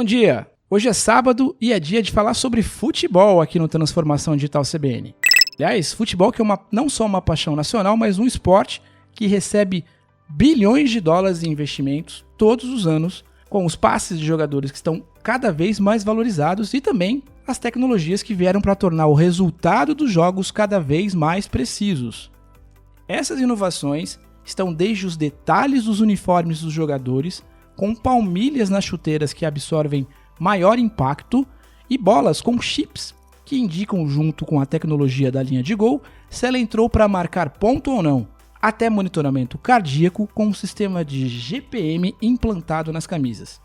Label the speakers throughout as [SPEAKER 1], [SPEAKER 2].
[SPEAKER 1] Bom dia! Hoje é sábado e é dia de falar sobre futebol aqui no Transformação Digital CBN. Aliás, futebol que é não só uma paixão nacional, mas um esporte que recebe bilhões de dólares em investimentos todos os anos, com os passes de jogadores que estão cada vez mais valorizados e também as tecnologias que vieram para tornar o resultado dos jogos cada vez mais precisos. Essas inovações estão desde os detalhes dos uniformes dos jogadores, com palmilhas nas chuteiras que absorvem maior impacto e bolas com chips que indicam, junto com a tecnologia da linha de gol, se ela entrou para marcar ponto ou não, até monitoramento cardíaco com um sistema de GPM implantado nas camisas.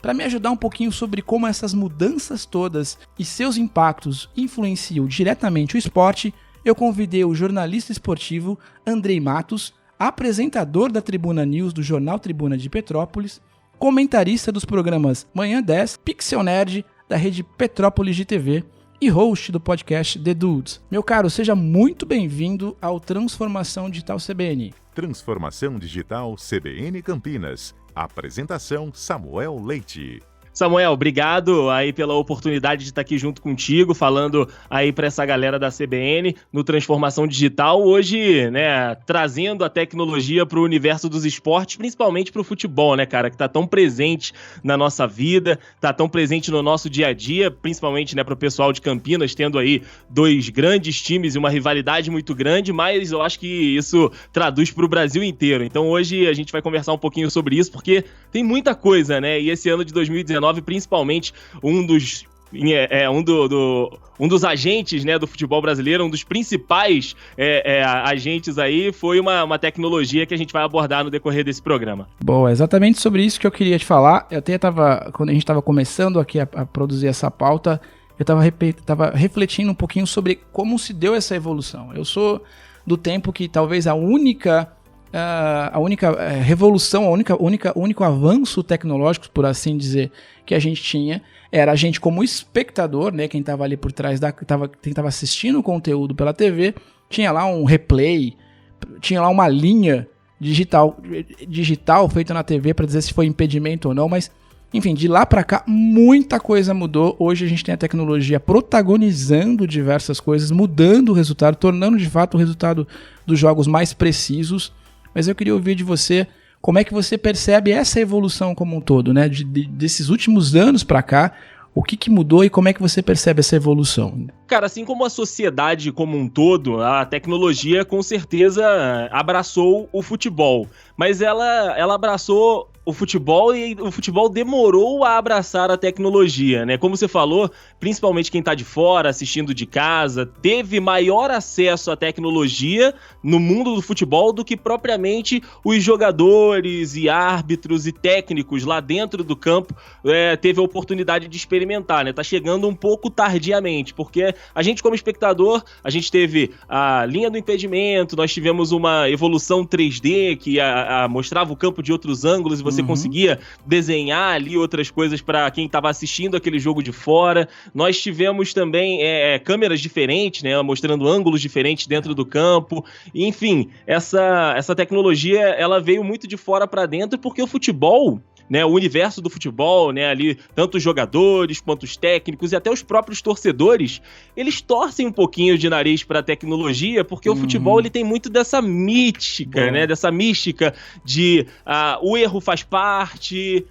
[SPEAKER 1] Para me ajudar um pouquinho sobre como essas mudanças todas e seus impactos influenciam diretamente o esporte, eu convidei o jornalista esportivo Andrei Matos, apresentador da Tribuna News do Jornal Tribuna de Petrópolis, comentarista dos programas Manhã 10, Pixel Nerd, da rede Petrópolis de TV e host do podcast The Dudes. Meu caro, seja muito bem-vindo ao Transformação Digital CBN.
[SPEAKER 2] Transformação Digital CBN Campinas. Apresentação Samuel Leite.
[SPEAKER 3] Samuel, obrigado aí pela oportunidade de estar aqui junto contigo, falando aí para essa galera da CBN no Transformação Digital. Hoje, né, trazendo a tecnologia para o universo dos esportes, principalmente para o futebol, né, cara, que tá tão presente na nossa vida, tá tão presente no nosso dia a dia, principalmente, né, para o pessoal de Campinas, tendo aí dois grandes times e uma rivalidade muito grande, mas eu acho que isso traduz para o Brasil inteiro. Então hoje a gente vai conversar um pouquinho sobre isso, porque tem muita coisa, né, e esse ano de 2019, principalmente um dos agentes, né, do futebol brasileiro, um dos principais agentes aí, foi uma tecnologia que a gente vai abordar no decorrer desse programa.
[SPEAKER 1] Bom, é exatamente sobre isso que eu queria te falar. Eu até quando a gente estava começando aqui a produzir essa pauta, eu estava refletindo um pouquinho sobre como se deu essa evolução. Eu sou do tempo que talvez o único avanço tecnológico, por assim dizer, que a gente tinha, era a gente como espectador, né, quem estava ali por trás, quem estava assistindo o conteúdo pela TV, tinha lá um replay, tinha lá uma linha digital feita na TV para dizer se foi impedimento ou não, mas enfim, de lá para cá muita coisa mudou. Hoje a gente tem a tecnologia protagonizando diversas coisas, mudando o resultado, tornando de fato o resultado dos jogos mais precisos. Mas eu queria ouvir de você como é que você percebe essa evolução como um todo, né? Desses últimos anos para cá, o que mudou e como é que você percebe essa evolução?
[SPEAKER 3] Cara, assim como a sociedade como um todo, a tecnologia com certeza abraçou o futebol, mas ela abraçou o futebol e o futebol demorou a abraçar a tecnologia, né? Como você falou, principalmente quem tá de fora, assistindo de casa, teve maior acesso à tecnologia no mundo do futebol do que propriamente os jogadores e árbitros e técnicos lá dentro do campo teve a oportunidade de experimentar, né? Tá chegando um pouco tardiamente, porque a gente como espectador, a gente teve a linha do impedimento, nós tivemos uma evolução 3D que mostrava o campo de outros ângulos e você conseguia desenhar ali outras coisas para quem estava assistindo aquele jogo de fora. Nós tivemos também câmeras diferentes, né, mostrando ângulos diferentes dentro do campo. Enfim, essa tecnologia ela veio muito de fora para dentro porque o futebol, né, o universo do futebol, né, ali, tanto os jogadores quanto os técnicos e até os próprios torcedores, eles torcem um pouquinho de nariz para a tecnologia, porque o futebol ele tem muito dessa mística, né, dessa mística de o erro faz parte,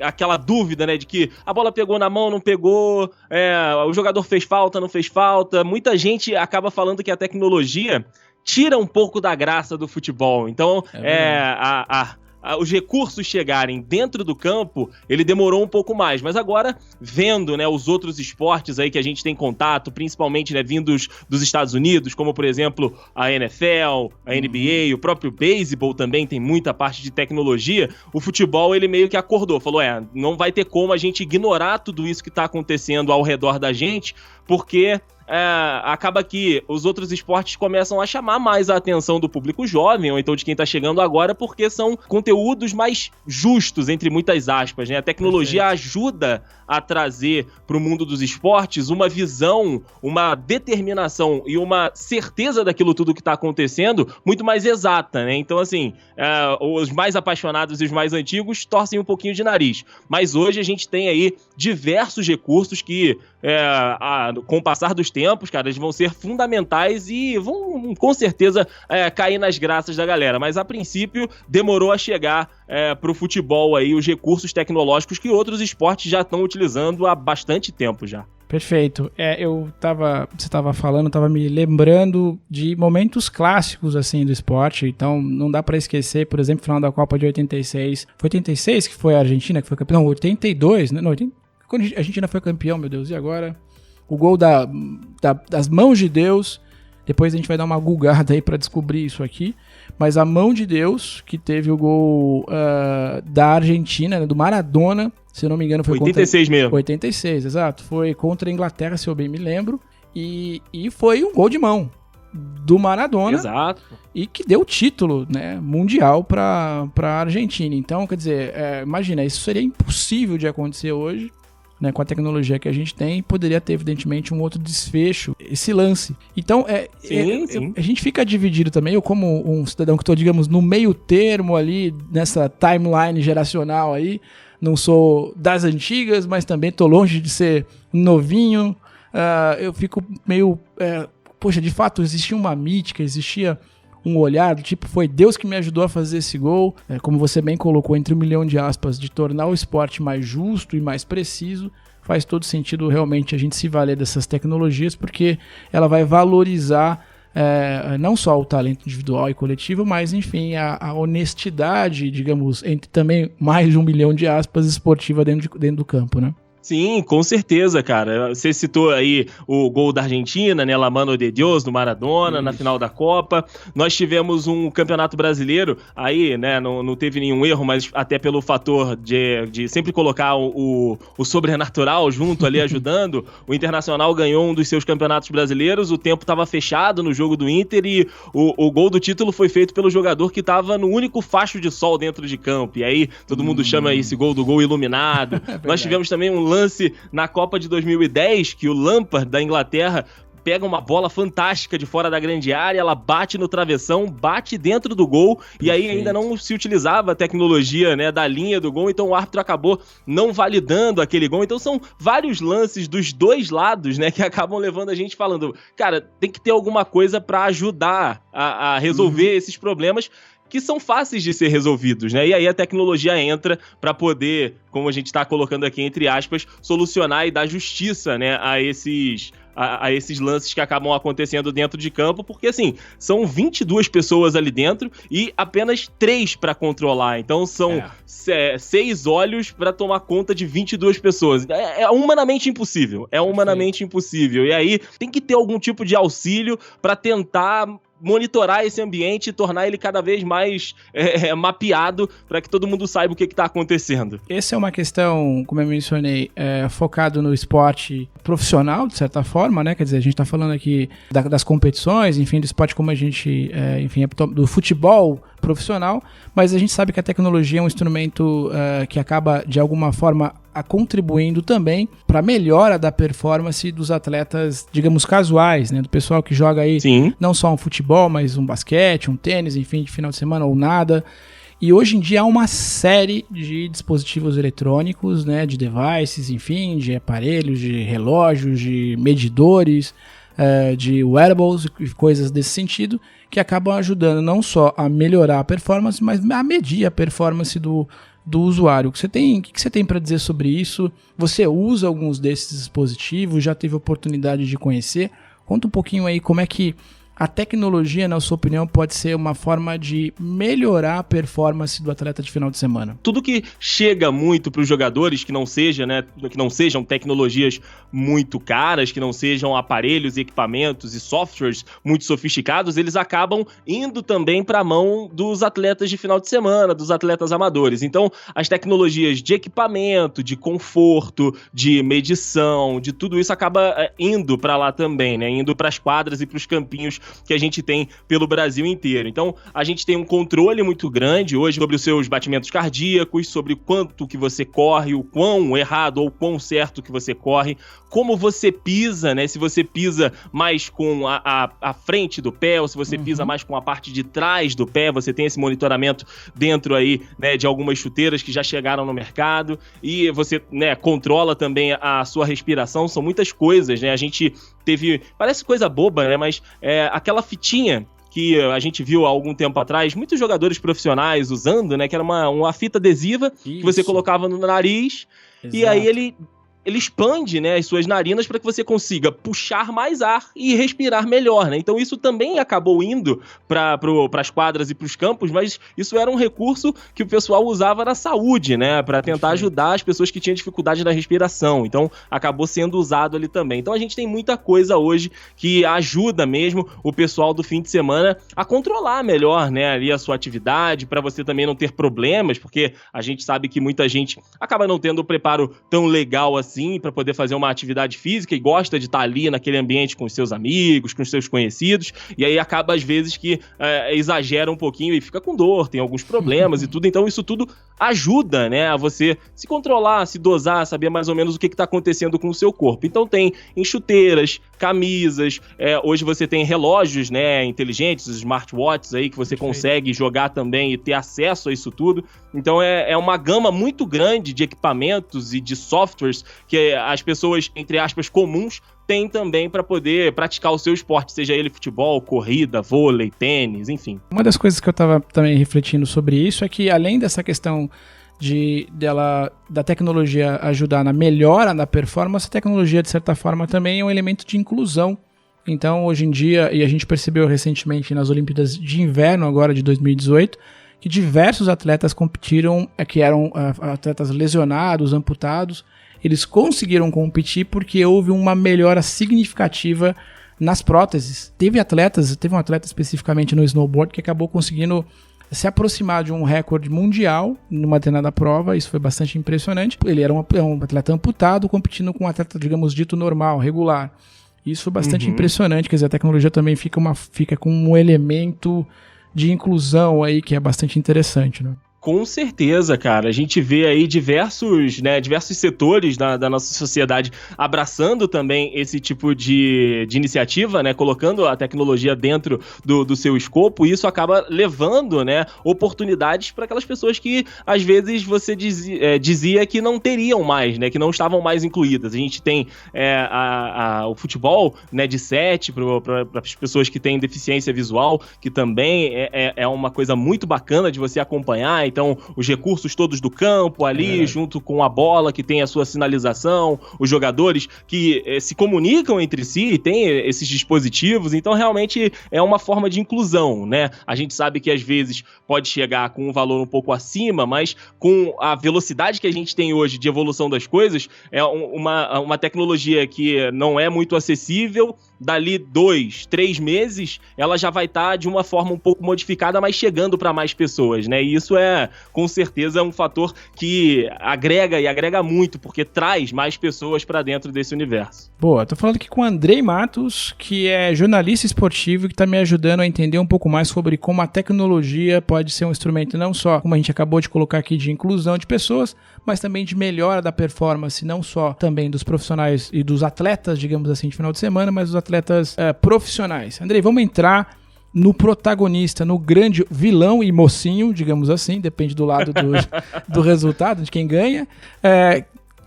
[SPEAKER 3] aquela dúvida, né, de que a bola pegou na mão, não pegou, o jogador fez falta, não fez falta. Muita gente acaba falando que a tecnologia tira um pouco da graça do futebol. Então, os recursos chegarem dentro do campo, ele demorou um pouco mais, mas agora, vendo, né, os outros esportes aí que a gente tem contato, principalmente, né, vindos dos Estados Unidos, como, por exemplo, a NFL, a NBA, o próprio beisebol também tem muita parte de tecnologia, o futebol, ele meio que acordou, falou, não vai ter como a gente ignorar tudo isso que está acontecendo ao redor da gente, porque acaba que os outros esportes começam a chamar mais a atenção do público jovem, ou então de quem tá chegando agora, porque são conteúdos mais justos, entre muitas aspas, né? A tecnologia ajuda a trazer para o mundo dos esportes uma visão, uma determinação e uma certeza daquilo tudo que está acontecendo muito mais exata, né? Então, assim, os mais apaixonados e os mais antigos torcem um pouquinho de nariz. Mas hoje a gente tem aí diversos recursos que, com o passar dos tempos, cara, eles vão ser fundamentais e vão, com certeza, cair nas graças da galera. Mas, a princípio, demorou a chegar pro futebol aí os recursos tecnológicos que outros esportes já estão utilizando há bastante tempo já.
[SPEAKER 1] Perfeito. Você tava falando, tava me lembrando de momentos clássicos, assim, do esporte, então não dá pra esquecer, por exemplo, o final da Copa de 86. Foi 86 que foi a Argentina que foi campeão? Não, 82, né? Não, quando a Argentina foi campeão, meu Deus, e agora? O gol das mãos de Deus. Depois a gente vai dar uma googada aí pra descobrir isso aqui. Mas a mão de Deus, que teve o gol da Argentina, né, do Maradona, se eu não me engano foi
[SPEAKER 3] 86
[SPEAKER 1] contra...
[SPEAKER 3] mesmo.
[SPEAKER 1] 86, exato. Foi contra a Inglaterra, se eu bem me lembro. E foi um gol de mão do Maradona.
[SPEAKER 3] Exato.
[SPEAKER 1] E que deu o título, né, mundial pra Argentina. Então, quer dizer, imagina, isso seria impossível de acontecer hoje. Né, com a tecnologia que a gente tem, poderia ter, evidentemente, um outro desfecho, esse lance. Então,
[SPEAKER 3] sim.
[SPEAKER 1] A gente fica dividido também, eu como um cidadão que estou, digamos, no meio termo ali, nessa timeline geracional aí, não sou das antigas, mas também estou longe de ser novinho, eu fico meio... poxa, de fato, existia uma mítica, existia um olhar do tipo, foi Deus que me ajudou a fazer esse gol, como você bem colocou, entre 1 milhão de aspas, de tornar o esporte mais justo e mais preciso. Faz todo sentido realmente a gente se valer dessas tecnologias, porque ela vai valorizar não só o talento individual e coletivo, mas enfim, a honestidade, digamos, entre também mais de 1 milhão de aspas esportiva dentro do campo, né?
[SPEAKER 3] Sim, com certeza, cara. Você citou aí o gol da Argentina, né, La Mano de Dios, do Maradona, na final da Copa. Nós tivemos um campeonato brasileiro, aí, né, não teve nenhum erro, mas até pelo fator de sempre colocar o sobrenatural junto ali, ajudando, o Internacional ganhou um dos seus campeonatos brasileiros, o tempo estava fechado no jogo do Inter e o gol do título foi feito pelo jogador que estava no único facho de sol dentro de campo. E aí, todo mundo chama esse gol do gol iluminado. Nós tivemos também um lance na Copa de 2010, que o Lampard da Inglaterra pega uma bola fantástica de fora da grande área, ela bate no travessão, bate dentro do gol. Perfeito. E aí ainda não se utilizava a tecnologia, né, da linha do gol, então o árbitro acabou não validando aquele gol. Então são vários lances dos dois lados, né, que acabam levando a gente falando, cara, tem que ter alguma coisa para ajudar a resolver esses problemas que são fáceis de ser resolvidos, né? E aí a tecnologia entra para poder, como a gente está colocando aqui entre aspas, solucionar e dar justiça, né, a esses lances que acabam acontecendo dentro de campo, porque assim, são 22 pessoas ali dentro e apenas 3 para controlar, então são 6 olhos para tomar conta de 22 pessoas. É humanamente impossível, impossível, e aí tem que ter algum tipo de auxílio para tentar monitorar esse ambiente e tornar ele cada vez mais mapeado para que todo mundo saiba o que está acontecendo.
[SPEAKER 1] Essa é uma questão, como eu mencionei, focado no esporte profissional, de certa forma, né? Quer dizer, a gente está falando aqui das competições, enfim, do esporte como a gente, do futebol profissional, mas a gente sabe que a tecnologia é um instrumento que acaba, de alguma forma, contribuindo também para a melhora da performance dos atletas, digamos, casuais, né? Do pessoal que joga aí não só um futebol, mas um basquete, um tênis, enfim, de final de semana ou nada. E hoje em dia há uma série de dispositivos eletrônicos, né? De devices, enfim, de aparelhos, de relógios, de medidores, de wearables e coisas desse sentido, que acabam ajudando não só a melhorar a performance, mas a medir a performance do usuário. O que você tem para dizer sobre isso? Você usa alguns desses dispositivos? Já teve oportunidade de conhecer? Conta um pouquinho aí como é que a tecnologia, na sua opinião, pode ser uma forma de melhorar a performance do atleta de final de semana?
[SPEAKER 3] Tudo que chega muito para os jogadores, que não sejam tecnologias muito caras, que não sejam aparelhos, equipamentos e softwares muito sofisticados, eles acabam indo também para a mão dos atletas de final de semana, dos atletas amadores. Então, as tecnologias de equipamento, de conforto, de medição, de tudo isso acaba indo para lá também, né? Indo para as quadras e para os campinhos que a gente tem pelo Brasil inteiro. Então, a gente tem um controle muito grande hoje sobre os seus batimentos cardíacos, sobre quanto que você corre, o quão errado ou quão certo que você corre, como você pisa, né? Se você pisa mais com a frente do pé ou se você pisa mais com a parte de trás do pé, você tem esse monitoramento dentro aí, né, de algumas chuteiras que já chegaram no mercado e você, né, controla também a sua respiração. São muitas coisas, né? A gente teve, parece coisa boba, né? Mas aquela fitinha que a gente viu há algum tempo atrás, muitos jogadores profissionais usando, né? Que era uma fita adesiva que você colocava no nariz. Exato. E aí ele expande, né, as suas narinas para que você consiga puxar mais ar e respirar melhor, né? Então isso também acabou indo para as quadras e para os campos, mas isso era um recurso que o pessoal usava na saúde, né, para tentar ajudar as pessoas que tinham dificuldade na respiração. Então acabou sendo usado ali também. Então a gente tem muita coisa hoje que ajuda mesmo o pessoal do fim de semana a controlar melhor, né, ali a sua atividade, para você também não ter problemas, porque a gente sabe que muita gente acaba não tendo o preparo tão legal assim para poder fazer uma atividade física e gosta de estar ali naquele ambiente com os seus amigos, com os seus conhecidos, e aí acaba às vezes que exagera um pouquinho e fica com dor, tem alguns problemas e tudo. Então isso tudo ajuda, né, a você se controlar, se dosar, saber mais ou menos o que está acontecendo com o seu corpo. Então tem em chuteiras, camisas, hoje você tem relógios, né, inteligentes, smartwatches aí que você consegue jogar também e ter acesso a isso tudo. Então é uma gama muito grande de equipamentos e de softwares que as pessoas, entre aspas, comuns, têm também para poder praticar o seu esporte, seja ele futebol, corrida, vôlei, tênis, enfim.
[SPEAKER 1] Uma das coisas que eu estava também refletindo sobre isso é que, além dessa questão da tecnologia ajudar na melhora da performance, a tecnologia, de certa forma, também é um elemento de inclusão. Então, hoje em dia, e a gente percebeu recentemente nas Olimpíadas de Inverno, agora de 2018, que diversos atletas competiram, que eram atletas lesionados, amputados, eles conseguiram competir porque houve uma melhora significativa nas próteses. Teve um atleta especificamente no snowboard que acabou conseguindo se aproximar de um recorde mundial numa determinada prova. Isso foi bastante impressionante. Ele era um atleta amputado competindo com um atleta, digamos, dito normal, regular. Isso foi bastante impressionante. Quer dizer, a tecnologia também fica com um elemento de inclusão aí que é bastante interessante, né?
[SPEAKER 3] Com certeza, cara. A gente vê aí diversos setores da nossa sociedade abraçando também esse tipo de iniciativa, né? Colocando a tecnologia dentro do seu escopo, e isso acaba levando, né, oportunidades para aquelas pessoas que, às vezes, você dizia que não teriam mais, né? Que não estavam mais incluídas. A gente tem o futebol, né, de 7 para as pessoas que têm deficiência visual, que também é uma coisa muito bacana de você acompanhar. Então, os recursos todos do campo ali, junto com a bola que tem a sua sinalização, os jogadores que se comunicam entre si e tem esses dispositivos. Então, realmente é uma forma de inclusão, né? A gente sabe que às vezes pode chegar com um valor um pouco acima, mas com a velocidade que a gente tem hoje de evolução das coisas, é uma tecnologia que não é muito acessível. Dali 2, 3 meses, ela já vai estar de uma forma um pouco modificada, mas chegando para mais pessoas, né? E isso com certeza, um fator que agrega muito, porque traz mais pessoas para dentro desse universo.
[SPEAKER 1] Boa, tô falando aqui com o Andrei Matos, que é jornalista esportivo e que tá me ajudando a entender um pouco mais sobre como a tecnologia pode ser um instrumento não só, como a gente acabou de colocar aqui, de inclusão de pessoas, mas também de melhora da performance, não só também dos profissionais e dos atletas, digamos assim, de final de semana, mas dos atletas profissionais. Andrei, vamos entrar no protagonista, no grande vilão e mocinho, digamos assim, depende do lado do resultado, de quem ganha,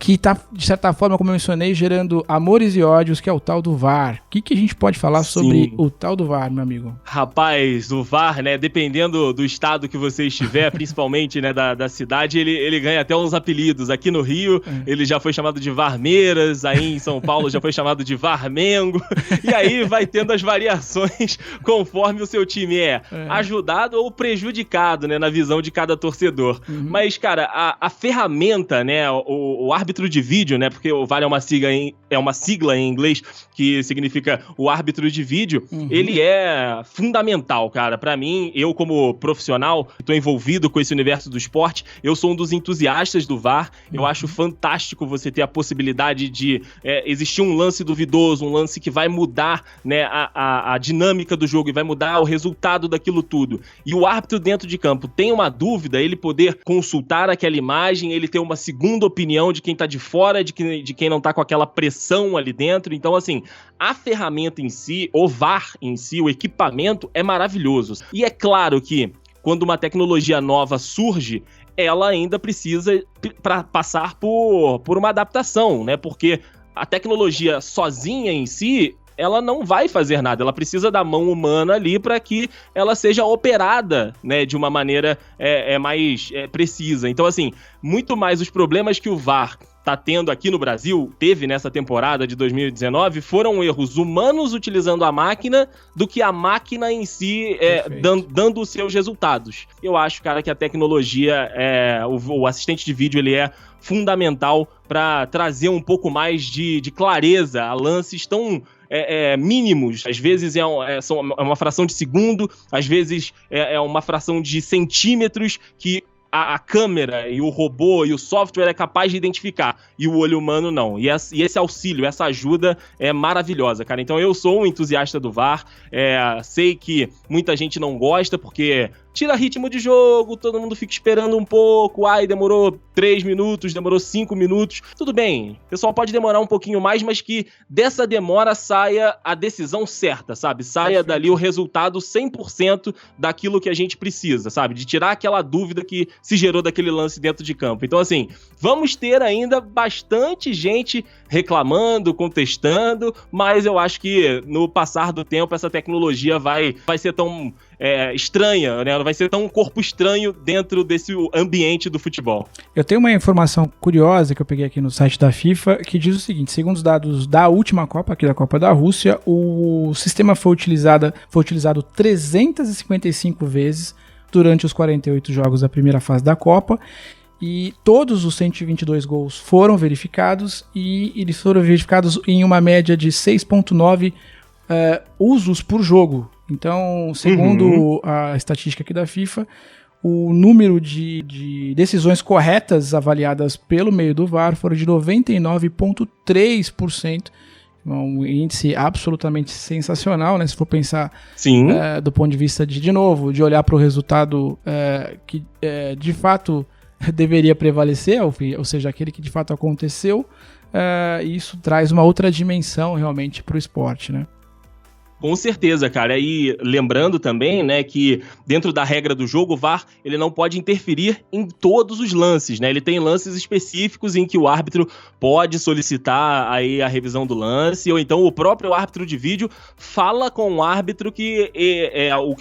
[SPEAKER 1] que tá, de certa forma, como eu mencionei, gerando amores e ódios, que é o tal do VAR. O que a gente pode falar sobre o tal do VAR, meu amigo?
[SPEAKER 3] Rapaz, o VAR, né, dependendo do estado que você estiver, principalmente, né, da cidade, ele ganha até uns apelidos. Aqui no Rio, ele já foi chamado de Varmeiras, aí em São Paulo já foi chamado de Varmengo, e aí vai tendo as variações conforme o seu time é ajudado ou prejudicado, né, na visão de cada torcedor. Mas, cara, a ferramenta, né, o árbitro de vídeo, né, porque o VAR é uma sigla em inglês que significa o árbitro de vídeo, ele é fundamental, cara. Pra mim, eu como profissional, tô envolvido com esse universo do esporte, eu sou um dos entusiastas do VAR, eu acho fantástico você ter a possibilidade de existir um lance duvidoso, um lance que vai mudar, né, a dinâmica do jogo e vai mudar o resultado daquilo tudo. E o árbitro dentro de campo tem uma dúvida, ele poder consultar aquela imagem, ele ter uma segunda opinião de quem tá de fora, de quem não tá com aquela pressão ali dentro. Então, assim, a ferramenta em si, o VAR em si, o equipamento é maravilhoso. E é claro que quando uma tecnologia nova surge, ela ainda precisa passar por uma adaptação, né? Porque a tecnologia sozinha em si, ela não vai fazer nada, ela precisa da mão humana ali para que ela seja operada, né, de uma maneira mais precisa. Então, assim, muito mais os problemas que o VAR tá tendo aqui no Brasil, teve nessa temporada de 2019, foram erros humanos utilizando a máquina do que a máquina em si dando os seus resultados. Eu acho, cara, que a tecnologia, o assistente de vídeo, ele é fundamental para trazer um pouco mais de clareza a lances tão mínimos. Às vezes é uma fração de segundo, às vezes é uma fração de centímetros que a câmera e o robô e o software é capaz de identificar, e o olho humano não. E esse auxílio, essa ajuda é maravilhosa, cara. Então eu sou um entusiasta do VAR, sei que muita gente não gosta, porque tira ritmo de jogo, todo mundo fica esperando um pouco, demorou 3 minutos, demorou 5 minutos. Tudo bem, o pessoal pode demorar um pouquinho mais, mas que dessa demora saia a decisão certa, sabe? Saia dali o resultado 100% daquilo que a gente precisa, sabe? De tirar aquela dúvida que se gerou daquele lance dentro de campo. Então, assim, vamos ter ainda bastante gente reclamando, contestando, mas eu acho que no passar do tempo essa tecnologia vai ser tão estranha, né? Ela vai ser tão um corpo estranho dentro desse ambiente do futebol.
[SPEAKER 1] Eu tenho uma informação curiosa que eu peguei aqui no site da FIFA, que diz o seguinte: segundo os dados da última Copa, aqui da Copa da Rússia, o sistema foi utilizado 355 vezes durante os 48 jogos da primeira fase da Copa, e todos os 122 gols foram verificados, e eles foram verificados em uma média de 6,9 usos por jogo. Então, segundo a estatística aqui da FIFA, o número de decisões corretas avaliadas pelo meio do VAR foram de 99,3%. Um índice absolutamente sensacional, né? Se for pensar do ponto de vista de novo, de olhar para o resultado que de fato deveria prevalecer, ou seja, aquele que de fato aconteceu, isso traz uma outra dimensão realmente para o esporte, né?
[SPEAKER 3] Com certeza, cara. E lembrando também, né, que dentro da regra do jogo, o VAR, ele não pode interferir em todos os lances, né? Ele tem lances específicos em que o árbitro pode solicitar aí a revisão do lance, ou então o próprio árbitro de vídeo fala com o árbitro que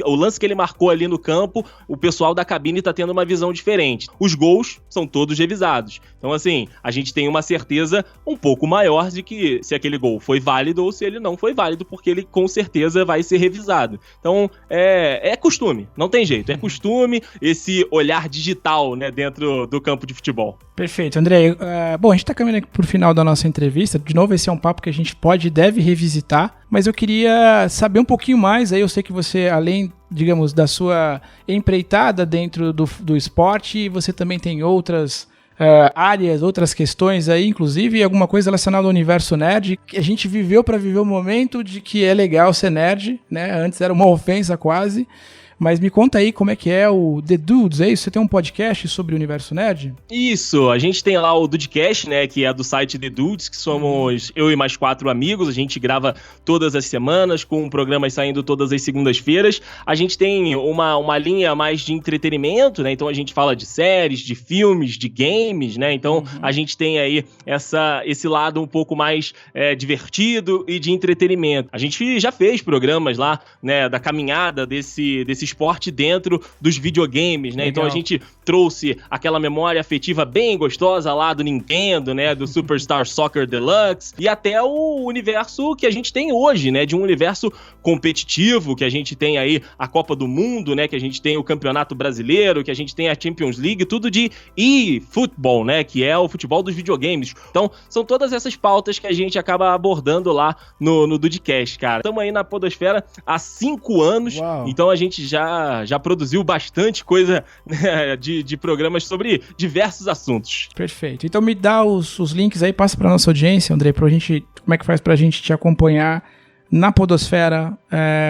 [SPEAKER 3] o lance que ele marcou ali no campo, o pessoal da cabine tá tendo uma visão diferente. Os gols são todos revisados. Então, assim, a gente tem uma certeza um pouco maior de que se aquele gol foi válido ou se ele não foi válido, porque ele com certeza vai ser revisado. Então, é costume, não tem jeito, é costume esse olhar digital, né, dentro do campo de futebol.
[SPEAKER 1] Perfeito, André. Bom, a gente tá caminhando aqui pro final da nossa entrevista. De novo, esse é um papo que a gente pode e deve revisitar, mas eu queria saber um pouquinho mais. Aí eu sei que você, além, digamos, da sua empreitada dentro do esporte, você também tem outras áreas, outras questões aí, inclusive alguma coisa relacionada ao universo nerd, que a gente viveu para viver o momento de que é legal ser nerd, né? Antes era uma ofensa quase, Mas me conta aí como é que é o The Dudes, é isso? Você tem um podcast sobre o universo nerd?
[SPEAKER 3] Isso, a gente tem lá o Dudecast, né, que é do site The Dudes, que somos eu e mais 4 amigos, a gente grava todas as semanas, com programas saindo todas as segundas-feiras. A gente tem uma linha mais de entretenimento, né, então a gente fala de séries, de filmes, de games, né, então a gente tem aí esse lado um pouco mais divertido e de entretenimento. A gente já fez programas lá, né, da caminhada desse esporte dentro dos videogames, né? Legal. Então a gente trouxe aquela memória afetiva bem gostosa lá do Nintendo, né, do Superstar Soccer Deluxe, e até o universo que a gente tem hoje, né, de um universo competitivo, que a gente tem aí a Copa do Mundo, né, que a gente tem o Campeonato Brasileiro, que a gente tem a Champions League, tudo de e-futebol, né, que é o futebol dos videogames. Então, são todas essas pautas que a gente acaba abordando lá no Dudecast, cara. Estamos aí na podosfera há 5 anos, Uau. Então a gente já produziu bastante coisa, né, de programas sobre diversos assuntos.
[SPEAKER 1] Perfeito. Então me dá os links aí, passa pra nossa audiência, Andrei, pra gente, como é que faz pra gente te acompanhar na podosfera,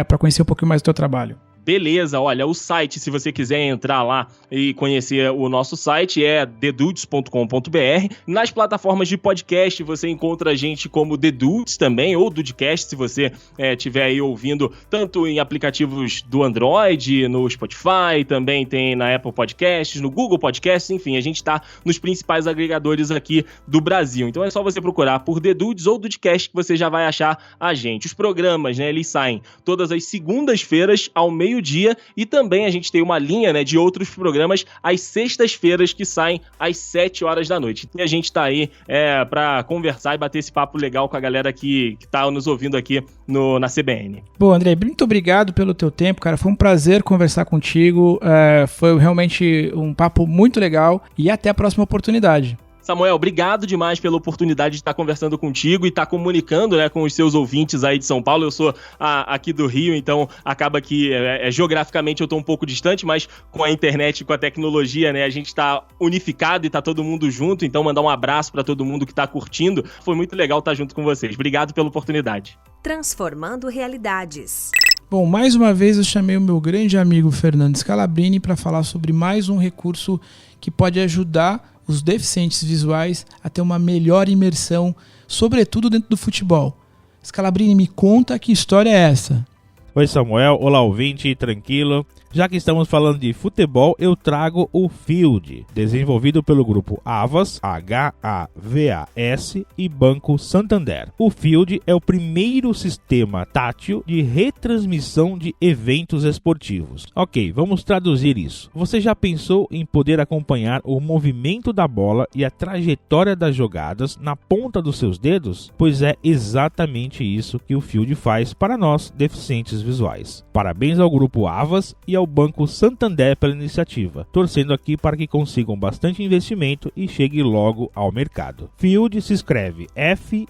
[SPEAKER 1] pra conhecer um pouquinho mais do teu trabalho.
[SPEAKER 3] Beleza, olha, o site, se você quiser entrar lá e conhecer o nosso site, é thedudes.com.br. Nas plataformas de podcast, você encontra a gente como The Dudes também, ou Dudecast, se você estiver aí ouvindo, tanto em aplicativos do Android, no Spotify, também tem na Apple Podcasts, no Google Podcasts, enfim, a gente está nos principais agregadores aqui do Brasil. Então é só você procurar por The Dudes ou Dudecast que você já vai achar a gente. Os programas, né, eles saem todas as segundas-feiras ao meio-dia, e também a gente tem uma linha, né, de outros programas às sextas-feiras que saem às 7 horas da noite. E a gente tá aí pra conversar e bater esse papo legal com a galera que tá nos ouvindo aqui na CBN.
[SPEAKER 1] Bom, Andrei, muito obrigado pelo teu tempo, cara. Foi um prazer conversar contigo. Foi realmente um papo muito legal e até a próxima oportunidade.
[SPEAKER 3] Samuel, obrigado demais pela oportunidade de estar conversando contigo e estar comunicando, né, com os seus ouvintes aí de São Paulo. Eu sou aqui do Rio, então acaba que geograficamente eu estou um pouco distante, mas com a internet, com a tecnologia, né, a gente está unificado e está todo mundo junto. Então mandar um abraço para todo mundo que está curtindo. Foi muito legal estar junto com vocês. Obrigado pela oportunidade.
[SPEAKER 4] Transformando realidades.
[SPEAKER 1] Bom, mais uma vez eu chamei o meu grande amigo Fernando Scalabrini para falar sobre mais um recurso que pode ajudar os deficientes visuais a ter uma melhor imersão, sobretudo dentro do futebol. Scalabrini, me conta que história é essa?
[SPEAKER 5] Oi Samuel, olá ouvinte, tranquilo? Já que estamos falando de futebol, eu trago o Field, desenvolvido pelo grupo Havas, H-A-V-A-S e Banco Santander. O Field é o primeiro sistema tátil de retransmissão de eventos esportivos. Ok, vamos traduzir isso. Você já pensou em poder acompanhar o movimento da bola e a trajetória das jogadas na ponta dos seus dedos? Pois é exatamente isso que o Field faz para nós, deficientes visuais. Parabéns ao grupo Havas e ao Banco Santander pela iniciativa, torcendo aqui para que consigam bastante investimento e chegue logo ao mercado. Field se escreve F-I-E-E-L-D.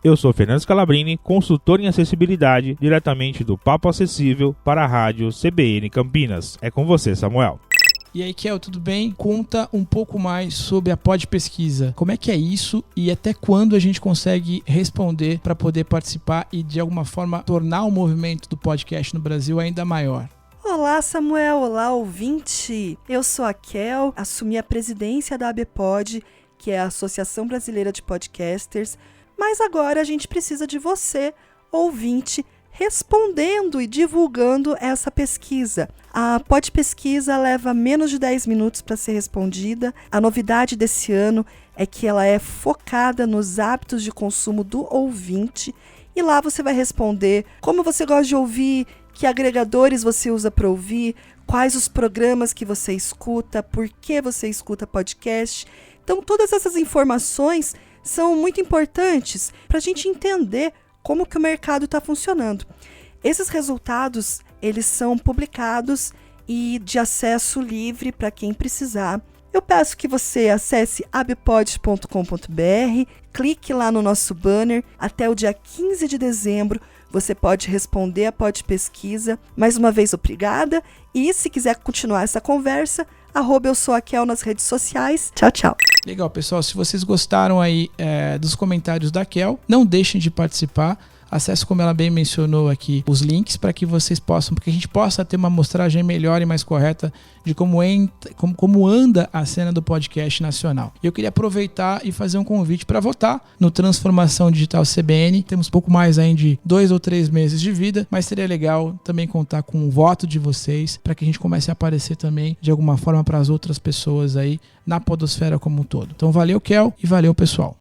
[SPEAKER 5] Eu sou Fernando Scalabrini, consultor em acessibilidade, diretamente do Papo Acessível para a rádio CBN Campinas. É com você, Samuel.
[SPEAKER 1] E aí, Kel, tudo bem? Conta um pouco mais sobre a Podpesquisa. Como é que é isso e até quando a gente consegue responder para poder participar e, de alguma forma, tornar o movimento do podcast no Brasil ainda maior?
[SPEAKER 6] Olá, Samuel. Olá, ouvinte. Eu sou a Kel, assumi a presidência da ABPod, que é a Associação Brasileira de Podcasters, mas agora a gente precisa de você, ouvinte, respondendo e divulgando essa pesquisa. A Podpesquisa leva menos de 10 minutos para ser respondida. A novidade desse ano é que ela é focada nos hábitos de consumo do ouvinte e lá você vai responder como você gosta de ouvir, que agregadores você usa para ouvir, quais os programas que você escuta, por que você escuta podcast. Então todas essas informações são muito importantes para a gente entender como que o mercado está funcionando. Esses resultados, eles são publicados e de acesso livre para quem precisar. Eu peço que você acesse abpod.com.br, clique lá no nosso banner. Até o dia 15 de dezembro você pode responder a Podpesquisa. Mais uma vez, obrigada. E se quiser continuar essa conversa, @eu sou a Kel nas redes sociais. Tchau, tchau.
[SPEAKER 1] Legal, pessoal. Se vocês gostaram aí dos comentários da Kel, não deixem de participar. Acesse, como ela bem mencionou aqui, os links para que vocês possam, porque a gente possa ter uma amostragem melhor e mais correta de como anda a cena do podcast nacional. E eu queria aproveitar e fazer um convite para votar no Transformação Digital CBN. Temos pouco mais ainda de 2 ou 3 meses de vida, mas seria legal também contar com o voto de vocês para que a gente comece a aparecer também de alguma forma para as outras pessoas aí na podosfera como um todo. Então valeu, Kel, e valeu, pessoal.